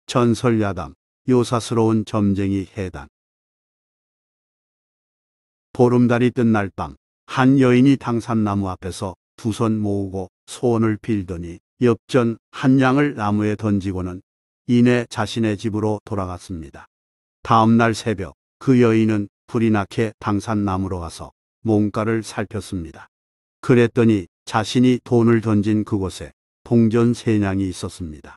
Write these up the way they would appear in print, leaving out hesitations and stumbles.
전설야담, 요사스러운 점쟁이 해단. 보름달이 뜬 날 밤, 한 여인이 당산나무 앞에서 두 손 모으고 소원을 빌더니 엽전 한 양을 나무에 던지고는 이내 자신의 집으로 돌아갔습니다. 다음 날 새벽, 그 여인은 불이 나게 당산나무로 가서 몸가를 살폈습니다. 그랬더니 자신이 돈을 던진 그곳에 동전 세 냥이 있었습니다.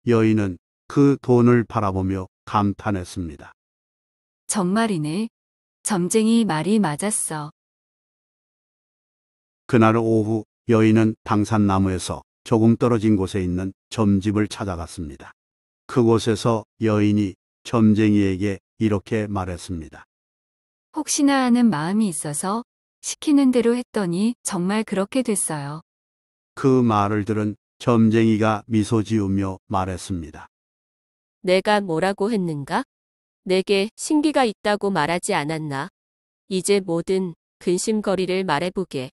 여인은 그 돈을 바라보며 감탄했습니다. 정말이네. 점쟁이 말이 맞았어. 그날 오후 여인은 당산나무에서 조금 떨어진 곳에 있는 점집을 찾아갔습니다. 그곳에서 여인이 점쟁이에게 이렇게 말했습니다. 혹시나 하는 마음이 있어서 시키는 대로 했더니 정말 그렇게 됐어요. 그 말을 들은 점쟁이가 미소 지으며 말했습니다. 내가 뭐라고 했는가? 내게 신기가 있다고 말하지 않았나? 이제 모든 근심거리를 말해보게.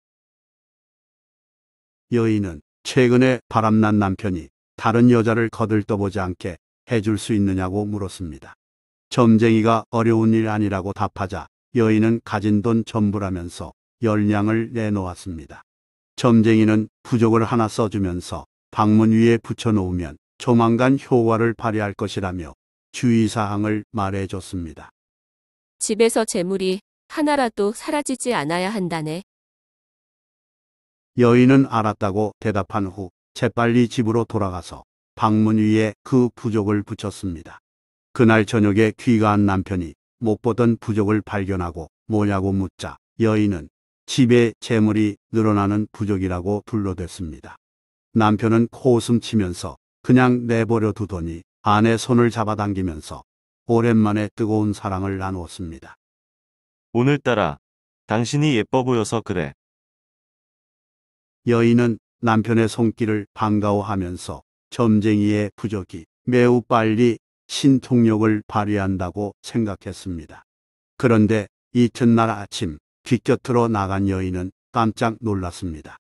여인은 최근에 바람난 남편이 다른 여자를 거들떠보지 않게 해줄 수 있느냐고 물었습니다. 점쟁이가 어려운 일 아니라고 답하자 여인은 가진 돈 전부라면서 10냥을 내놓았습니다. 점쟁이는 부적을 하나 써주면서 방문 위에 붙여놓으면 조만간 효과를 발휘할 것이라며 주의사항을 말해줬습니다. 집에서 재물이 하나라도 사라지지 않아야 한다네. 여인은 알았다고 대답한 후 재빨리 집으로 돌아가서 방문 위에 그 부적을 붙였습니다. 그날 저녁에 귀가한 남편이 못 보던 부적을 발견하고 뭐냐고 묻자 여인은 집에 재물이 늘어나는 부적이라고 둘러댔습니다. 남편은 코웃음 치면서 그냥 내버려 두더니 아내 손을 잡아당기면서 오랜만에 뜨거운 사랑을 나누었습니다. 오늘따라 당신이 예뻐 보여서 그래. 여인은 남편의 손길을 반가워하면서 점쟁이의 부적이 매우 빨리 신통력을 발휘한다고 생각했습니다. 그런데 이튿날 아침 뒷곁으로 나간 여인은 깜짝 놀랐습니다.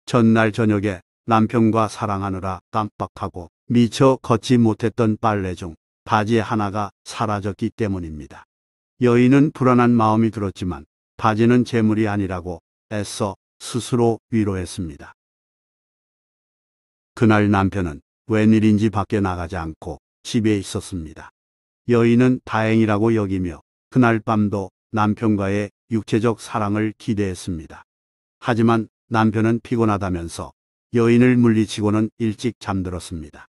전날 저녁에 남편과 사랑하느라 깜빡하고 미처 걷지 못했던 빨래 중 바지 하나가 사라졌기 때문입니다. 여인은 불안한 마음이 들었지만 바지는 재물이 아니라고 애써 스스로 위로했습니다. 그날 남편은 웬일인지 밖에 나가지 않고 집에 있었습니다. 여인은 다행이라고 여기며 그날 밤도 남편과의 육체적 사랑을 기대했습니다. 하지만 남편은 피곤하다면서 여인을 물리치고는 일찍 잠들었습니다.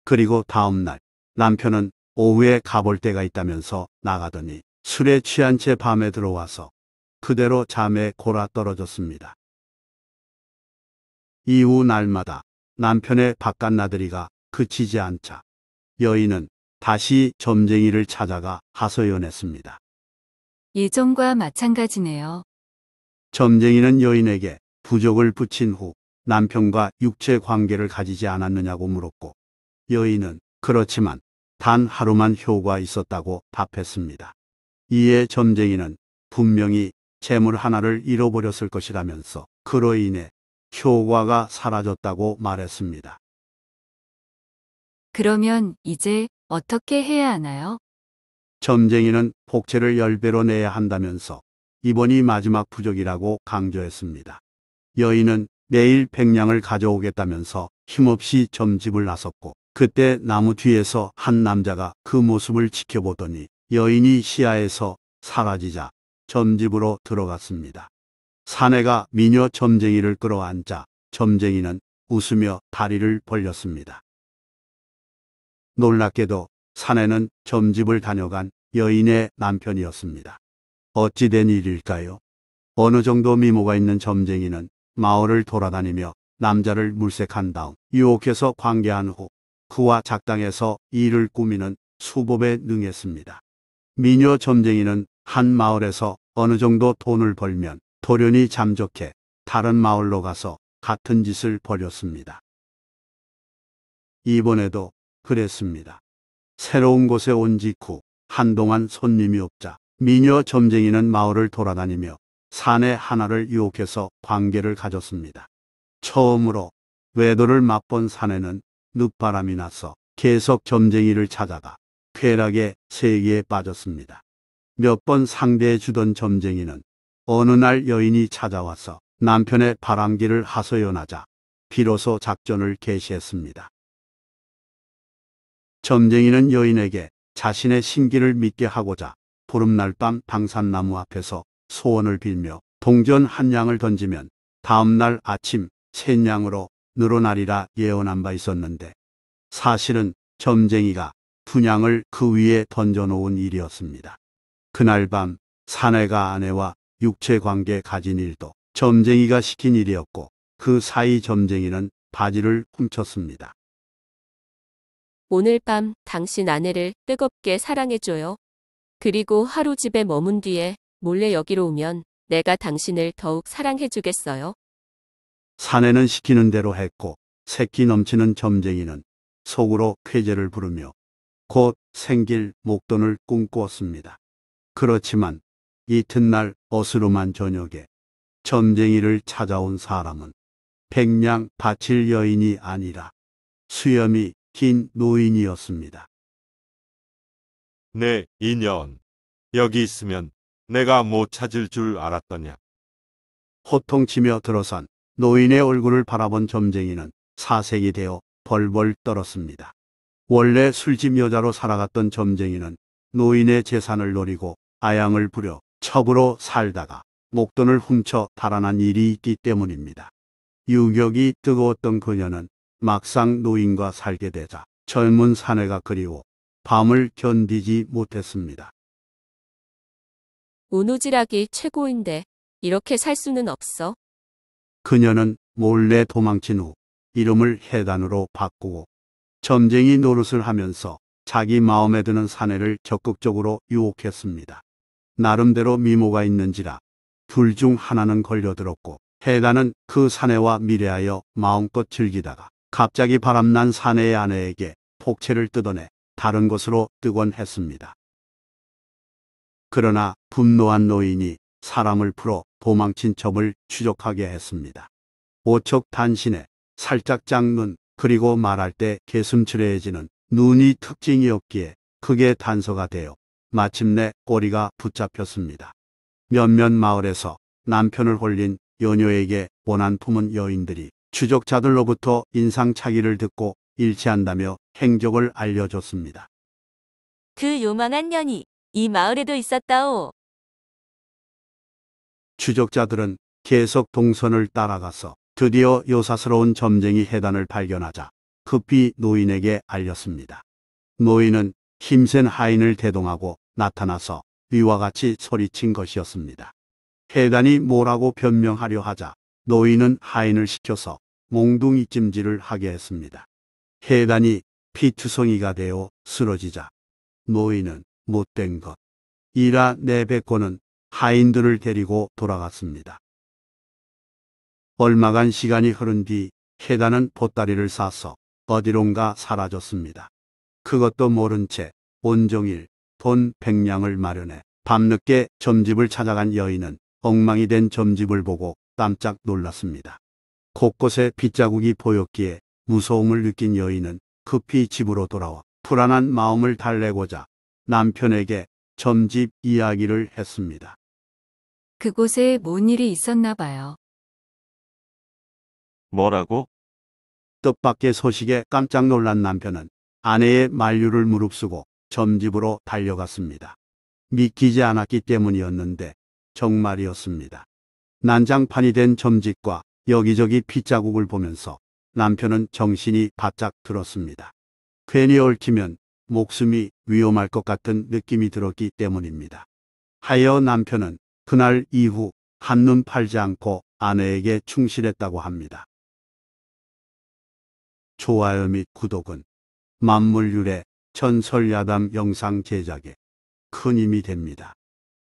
그리고 다음 날 남편은 오후에 가볼 데가 있다면서 나가더니 술에 취한 채 밤에 들어와서 그대로 잠에 골아 떨어졌습니다. 이후 날마다 남편의 바깥 나들이가 그치지 않자 여인은 다시 점쟁이를 찾아가 하소연했습니다. 예전과 마찬가지네요. 점쟁이는 여인에게 부적을 붙인 후 남편과 육체 관계를 가지지 않았느냐고 물었고 여인은 그렇지만 단 하루만 효과가 있었다고 답했습니다. 이에 점쟁이는 분명히 재물 하나를 잃어버렸을 것이라면서 그로 인해 효과가 사라졌다고 말했습니다. 그러면 이제 어떻게 해야 하나요? 점쟁이는 복채를 10배로 내야 한다면서 이번이 마지막 부적이라고 강조했습니다. 여인은 내일 100냥을 가져오겠다면서 힘없이 점집을 나섰고 그때 나무 뒤에서 한 남자가 그 모습을 지켜보더니 여인이 시야에서 사라지자 점집으로 들어갔습니다. 사내가 미녀 점쟁이를 끌어안자 점쟁이는 웃으며 다리를 벌렸습니다. 놀랍게도 사내는 점집을 다녀간 여인의 남편이었습니다. 어찌 된 일일까요? 어느 정도 미모가 있는 점쟁이는 마을을 돌아다니며 남자를 물색한 다음 유혹해서 관계한 후 그와 작당해서 일을 꾸미는 수법에 능했습니다. 미녀 점쟁이는 한 마을에서 어느 정도 돈을 벌면 돌연히 잠적해 다른 마을로 가서 같은 짓을 벌였습니다. 이번에도 그랬습니다. 새로운 곳에 온 직후 한동안 손님이 없자 미녀 점쟁이는 마을을 돌아다니며 사내 하나를 유혹해서 관계를 가졌습니다. 처음으로 외도를 맛본 사내는 늦바람이 나서 계속 점쟁이를 찾아가 쾌락의 세계에 빠졌습니다. 몇 번 상대해 주던 점쟁이는 어느 날 여인이 찾아와서 남편의 바람기를 하소연하자 비로소 작전을 개시했습니다. 점쟁이는 여인에게 자신의 신기를 믿게 하고자 보름날 밤 당산나무 앞에서 소원을 빌며 동전 한 양을 던지면 다음날 아침 셋냥으로 늘어나리라 예언한 바 있었는데 사실은 점쟁이가 분양을 그 위에 던져놓은 일이었습니다. 그날 밤 사내가 아내와 육체관계 가진 일도 점쟁이가 시킨 일이었고 그 사이 점쟁이는 바지를 훔쳤습니다. 오늘 밤 당신 아내를 뜨겁게 사랑해줘요. 그리고 하루 집에 머문 뒤에 몰래 여기로 오면 내가 당신을 더욱 사랑해주겠어요. 사내는 시키는 대로 했고 새끼 넘치는 점쟁이는 속으로 쾌재를 부르며 곧 생길 목돈을 꿈꾸었습니다. 그렇지만 이튿날 어스름한 저녁에 점쟁이를 찾아온 사람은 백냥 바칠 여인이 아니라 수염이 긴 노인이었습니다. 내 인연, 여기 있으면 내가 못 찾을 줄 알았더냐. 호통치며 들어선 노인의 얼굴을 바라본 점쟁이는 사색이 되어 벌벌 떨었습니다. 원래 술집 여자로 살아갔던 점쟁이는 노인의 재산을 노리고 아양을 부려 첩으로 살다가 목돈을 훔쳐 달아난 일이 있기 때문입니다. 유격이 뜨거웠던 그녀는 막상 노인과 살게 되자 젊은 사내가 그리워 밤을 견디지 못했습니다. 우누지락이 최고인데 이렇게 살 수는 없어. 그녀는 몰래 도망친 후 이름을 해단으로 바꾸고 점쟁이 노릇을 하면서 자기 마음에 드는 사내를 적극적으로 유혹했습니다. 나름대로 미모가 있는지라 둘 중 하나는 걸려들었고 해단은 그 사내와 미래하여 마음껏 즐기다가 갑자기 바람난 사내의 아내에게 폭채를 뜯어내 다른 곳으로 뜨곤 했습니다. 그러나 분노한 노인이 사람을 풀어 도망친 첩을 추적하게 했습니다. 오척단신에 살짝 작은 그리고 말할 때 개슴츠레해지는 눈이 특징이었기에 크게 단서가 되어 마침내 꼬리가 붙잡혔습니다. 몇몇 마을에서 남편을 홀린 여녀에게 원한 품은 여인들이 추적자들로부터 인상차기를 듣고 일치한다며 행적을 알려줬습니다. 그 요망한 년이 이 마을에도 있었다오. 추적자들은 계속 동선을 따라가서 드디어 요사스러운 점쟁이 해단을 발견하자 급히 노인에게 알렸습니다. 노인은 힘센 하인을 대동하고 나타나서 위와 같이 소리친 것이었습니다. 해단이 뭐라고 변명하려 하자 노인은 하인을 시켜서 몽둥이 찜질을 하게 했습니다. 해단이 피투성이가 되어 쓰러지자 노인은 못된 것 이라 내뱉고는 하인들을 데리고 돌아갔습니다. 얼마간 시간이 흐른 뒤 해단은 보따리를 싸서 어디론가 사라졌습니다. 그것도 모른 채 온종일 돈 100냥을 마련해 밤늦게 점집을 찾아간 여인은 엉망이 된 점집을 보고 깜짝 놀랐습니다. 곳곳에 빗자국이 보였기에 무서움을 느낀 여인은 급히 집으로 돌아와 불안한 마음을 달래고자 남편에게 점집 이야기를 했습니다. 그곳에 뭔 일이 있었나 봐요. 뭐라고? 뜻밖의 소식에 깜짝 놀란 남편은 아내의 만류를 무릅쓰고 점집으로 달려갔습니다. 믿기지 않았기 때문이었는데 정말이었습니다. 난장판이 된 점집과 여기저기 핏자국을 보면서 남편은 정신이 바짝 들었습니다. 괜히 얽히면 목숨이 위험할 것 같은 느낌이 들었기 때문입니다. 하여 남편은 그날 이후 한눈 팔지 않고 아내에게 충실했다고 합니다. 좋아요 및 구독은 만물유래 전설야담 영상 제작에 큰 힘이 됩니다.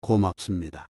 고맙습니다.